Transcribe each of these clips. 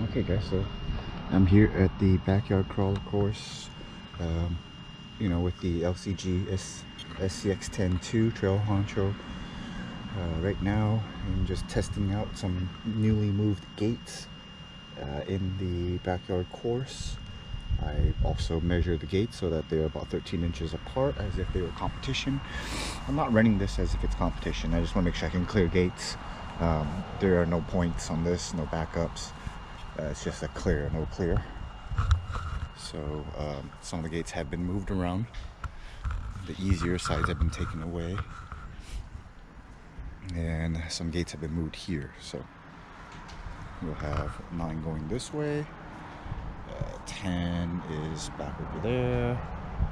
Okay guys, so I'm here at the backyard crawl course, you know, with the LCG SCX10ii Trail Honcho. Right now I'm just testing out some newly moved gates in the backyard course. I also measured the gates so that they're about 13 inches apart, as if they were competition. I'm not running this as if it's competition. I just want to make sure I can clear gates. There are no points on this, no backups. It's just a clear, no clear. So some of the gates have been moved around. The easier sides have been taken away, and some gates have been moved here. So we'll have 9 going this way, 10 is back over there,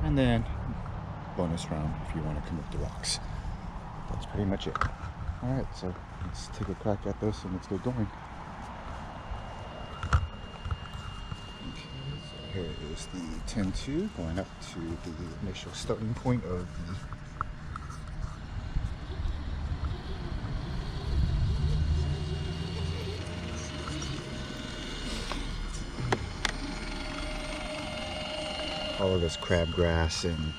and then bonus round if you want to come up the rocks. That's pretty much it. Alright, so let's take a crack at this and let's get going. Here is the 10-2 going up to the initial starting point of the all of this crabgrass and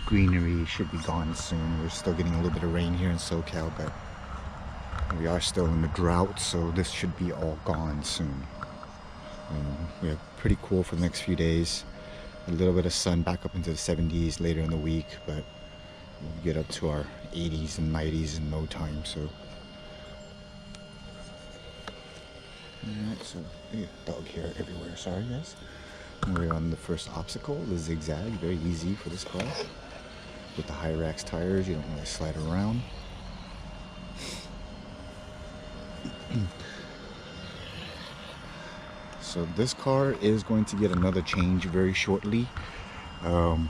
greenery should be gone soon. We're still getting a little bit of rain here in SoCal, but we are still in the drought, so this should be all gone soon. We have pretty cool for the next few days. A little bit of sun back up into the 70s later in the week, but we'll get up to our 80s and 90s in no time. So, alright, so yeah, dog hair everywhere. Sorry, guys. We're on the first obstacle, the zigzag. Very easy for this car. With the Hyrax tires, you don't really slide around. So this car is going to get another change very shortly. The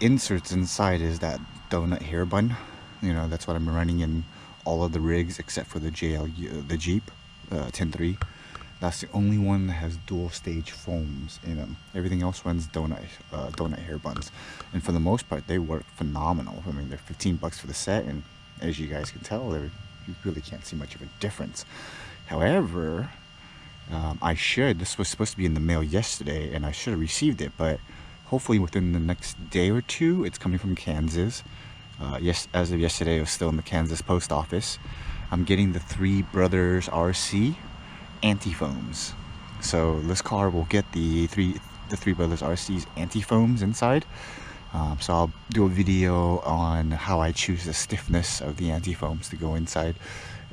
inserts inside is that donut hair bun. You know, that's what I'm running in all of the rigs except for the the Jeep 10.3. That's the only one that has dual stage foams in them. Everything else runs donut hair buns, and for the most part they work phenomenal. I mean, they're 15 bucks for the set, and as you guys can tell, you really can't see much of a difference. However, this was supposed to be in the mail yesterday and I should have received it, but hopefully within the next day or two. It's coming from Kansas. Yes, as of yesterday it was still in the Kansas post office. I'm getting the Three Brothers RC anti-foams. So this car will get the Three Brothers RC's anti-foams inside. So I'll do a video on how I choose the stiffness of the anti-foams to go inside,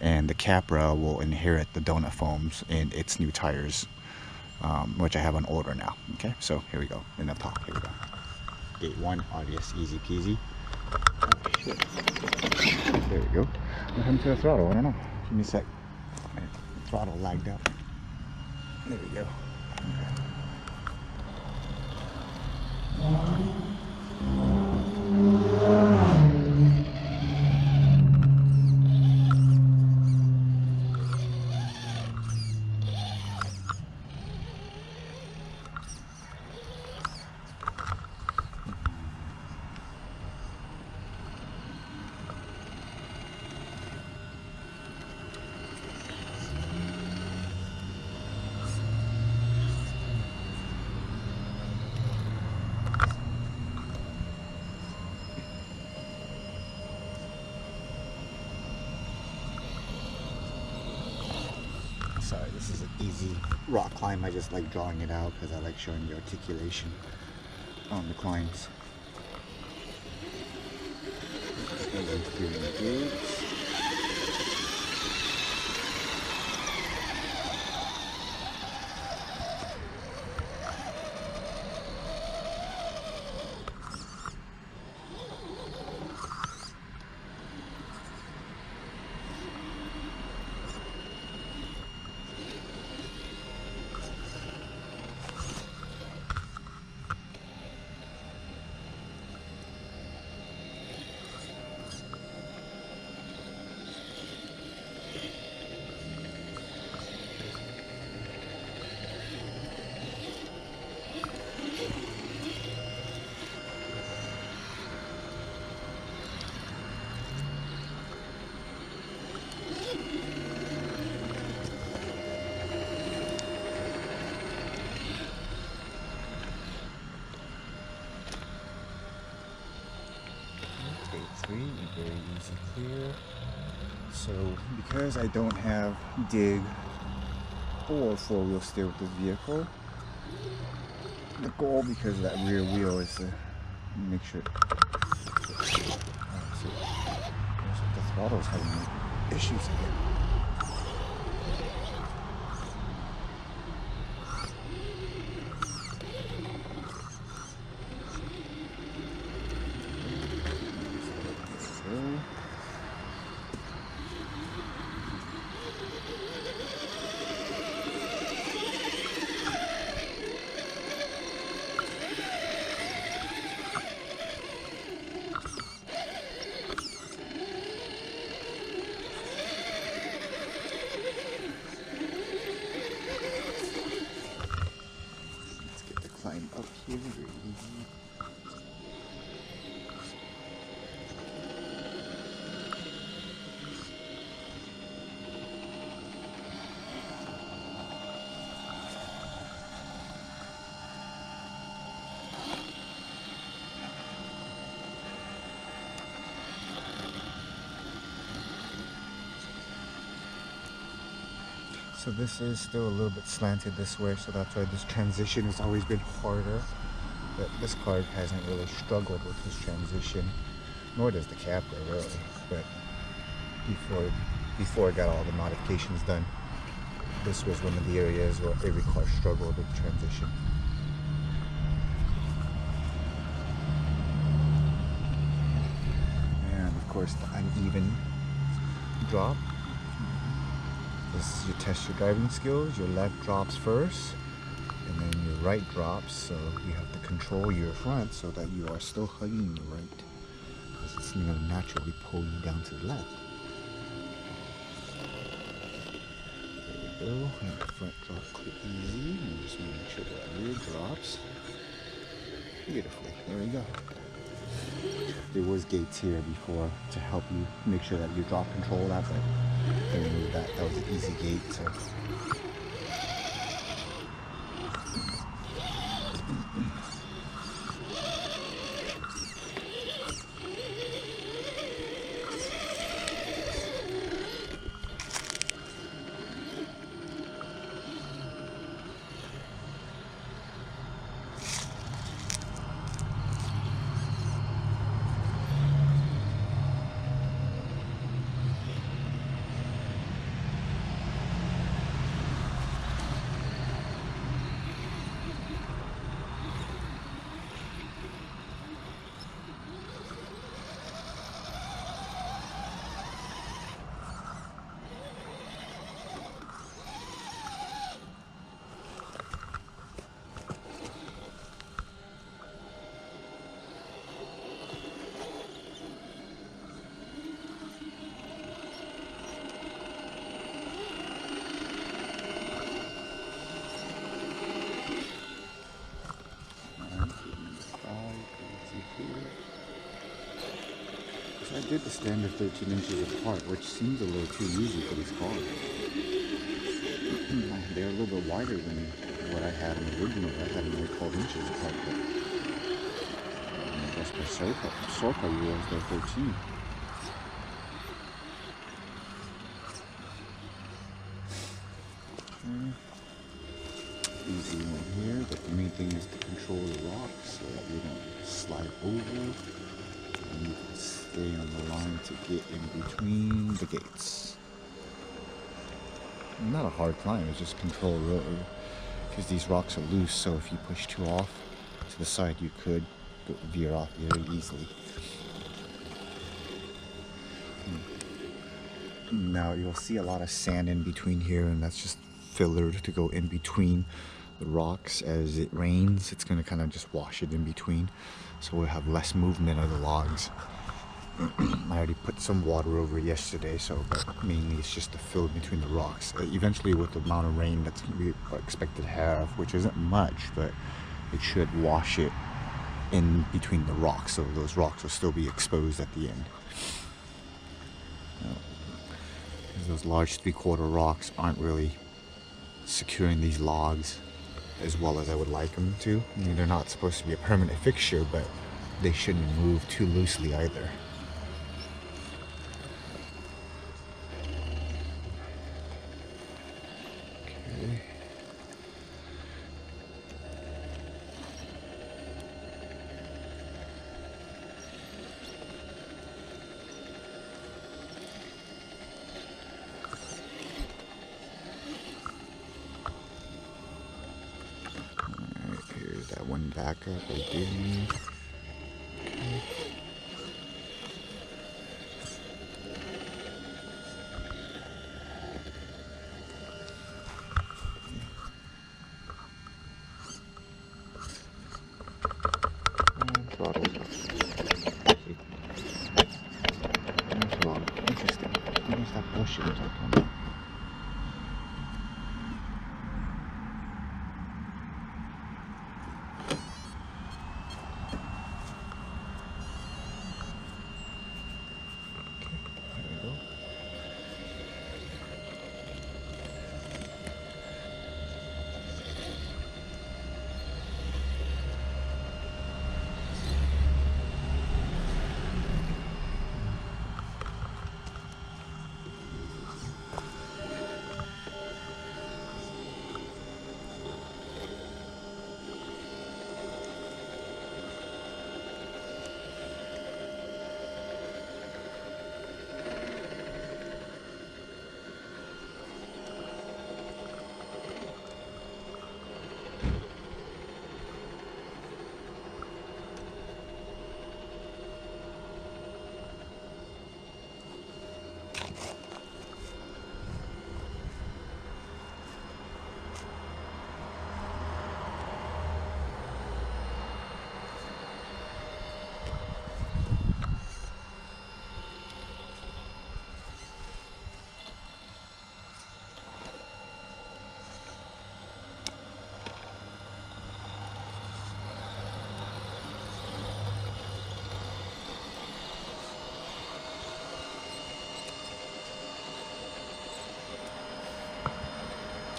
and the Capra will inherit the donut foams in its new tires, which I have on order now. Okay, so here we go. Enough talk. Here we go. Gate 1, obvious, easy peasy. Oh shit. There we go. What happened to the throttle? I don't know. Give me a sec. The throttle lagged out. There we go. Okay. Sorry, this is an easy rock climb. I just like drawing it out because I like showing the articulation on the climbs. free and very easy clear. So because I don't have dig or four-wheel steer with this vehicle, the goal, because of that rear wheel, is to make sure. See, the throttle's having issues again. Climb up here very easy. So this is still a little bit slanted this way, so that's why this transition has always been harder. But this car hasn't really struggled with this transition, nor does the Capra really. But before I got all the modifications done, this was one of the areas where every car struggled with the transition. And of course the uneven drop. This is your test your driving skills. Your left drops first, and then your right drops. So you have to control your front so that you are still hugging your right, because it's going to naturally pull you down to the left. There we go. And the front drop quick easy. And just want to make sure that rear drops beautifully. There we go. There was gates here before to help you make sure that you drop control that, but they removed that. That was an easy gate. So. I did the standard 13 inches apart, which seems a little too easy for this car. They're a little bit wider than what I had in the original. I had them 12 inches apart, but I guess my Sorka wheels, they're 13. Easy one here, but the main thing is to control the rocks so that you don't slide over. And you can stay on the line to get in between the gates. Not a hard climb, it's just control really, because these rocks are loose, so if you push too off to the side, you could veer off very easily. Now you'll see a lot of sand in between here, and that's just filler to go in between the rocks. As it rains, it's going to kind of just wash it in between, so we'll have less movement of the logs. I already put some water over it yesterday, so but mainly it's just to fill between the rocks. Eventually, with the amount of rain that's we are expected to have, which isn't much, but it should wash it in between the rocks, so those rocks will still be exposed at the end. Those large 3/4 rocks aren't really securing these logs as well as I would like them to. I mean, they're not supposed to be a permanent fixture, but they shouldn't move too loosely either. one back up right there. Okay. Throttles up. That's wrong. Interesting. Maybe stop bullshit or something.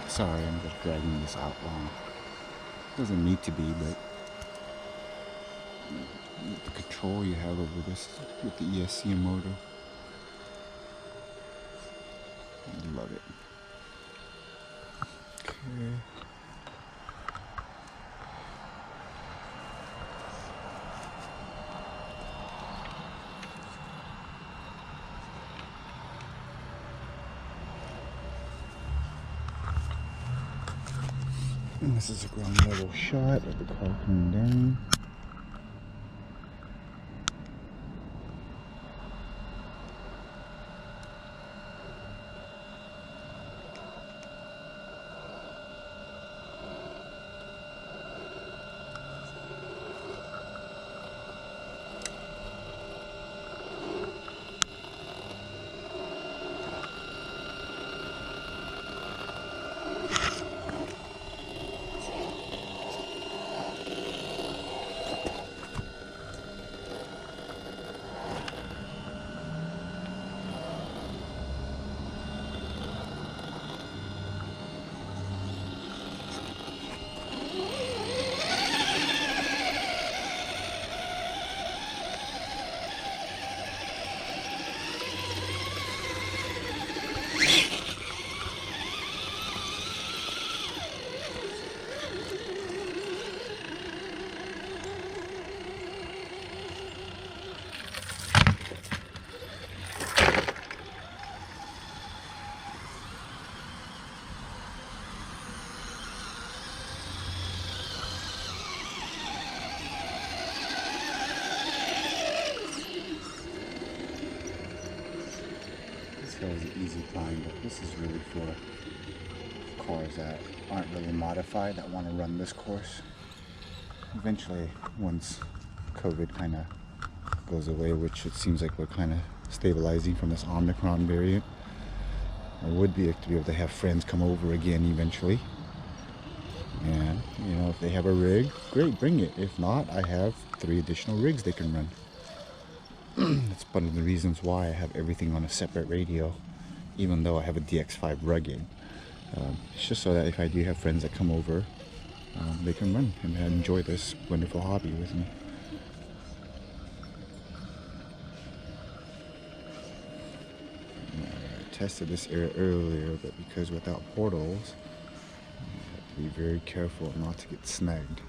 Sorry, I'm just dragging this out long. Doesn't need to be, but the control you have over this with the ESC motor, I love it. Okay. And this is a ground level shot of the car coming down. That was an easy climb, but this is really for cars that aren't really modified, that want to run this course. Eventually, once COVID kind of goes away, which it seems like we're kind of stabilizing from this Omicron variant, I would be able to have friends come over again eventually. And, you know, if they have a rig, great, bring it. If not, I have 3 additional rigs they can run. That's one of the reasons why I have everything on a separate radio, even though I have a DX5 rugged. It's just so that if I do have friends that come over, they can run and enjoy this wonderful hobby with me. I tested this area earlier, but because without portals, you have to be very careful not to get snagged,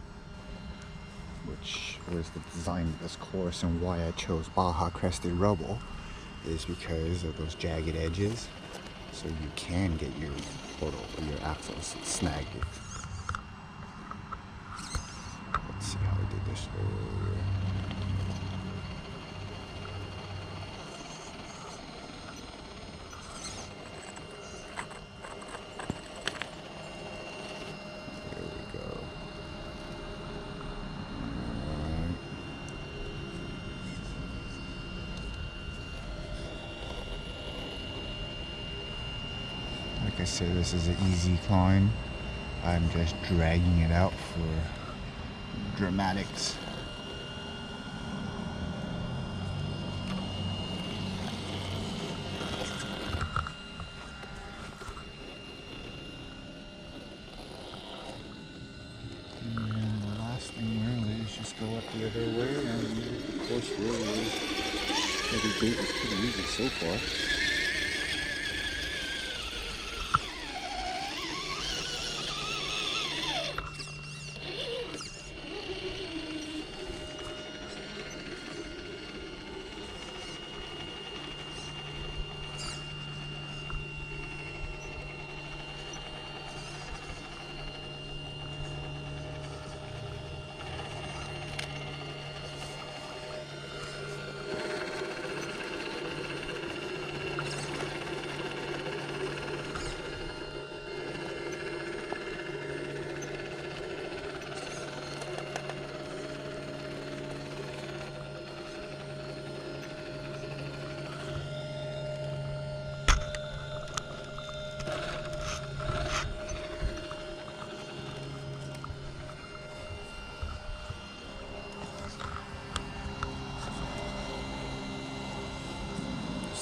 which was the design of this course, and why I chose Baja Crested Rubble is because of those jagged edges, so you can get your portal or your axles snagged. But just over. There we go. Alright. Like I said, this is an easy climb. I'm just dragging it out for dramatics. And the last thing really is just go up the other way, and the course really is pretty good. It's pretty easy so far.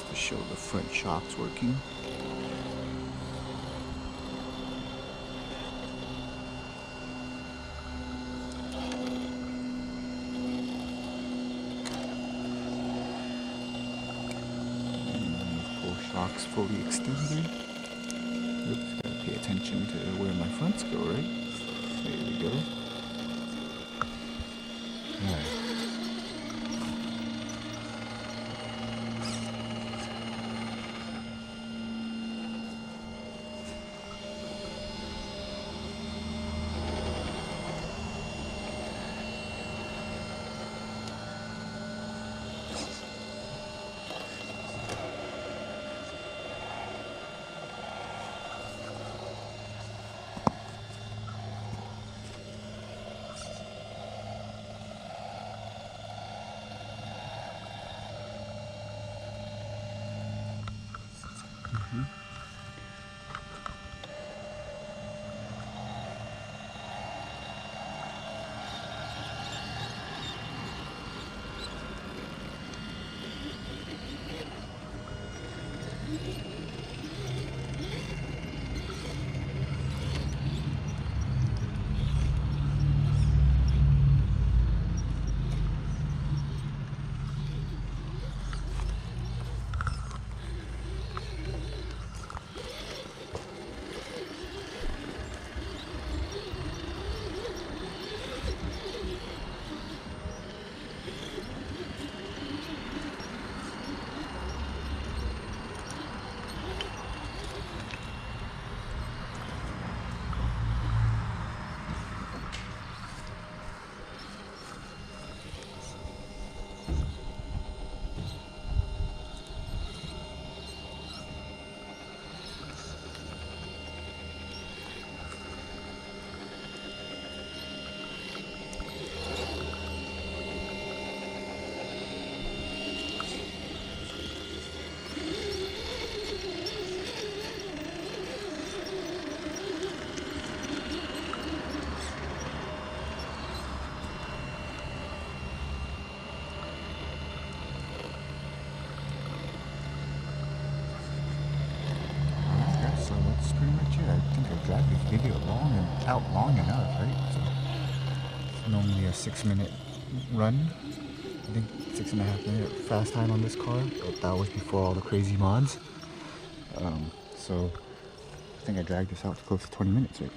To show the front shocks working. Four shocks fully extended. Oops, gotta pay attention to where my fronts go, right? There we go. Alright. Drag this video long enough, right? So it's normally a 6-minute run. I think 6.5 minute fast time on this car, but that was before all the crazy mods. So I think I dragged this out for close to 20 minutes, right?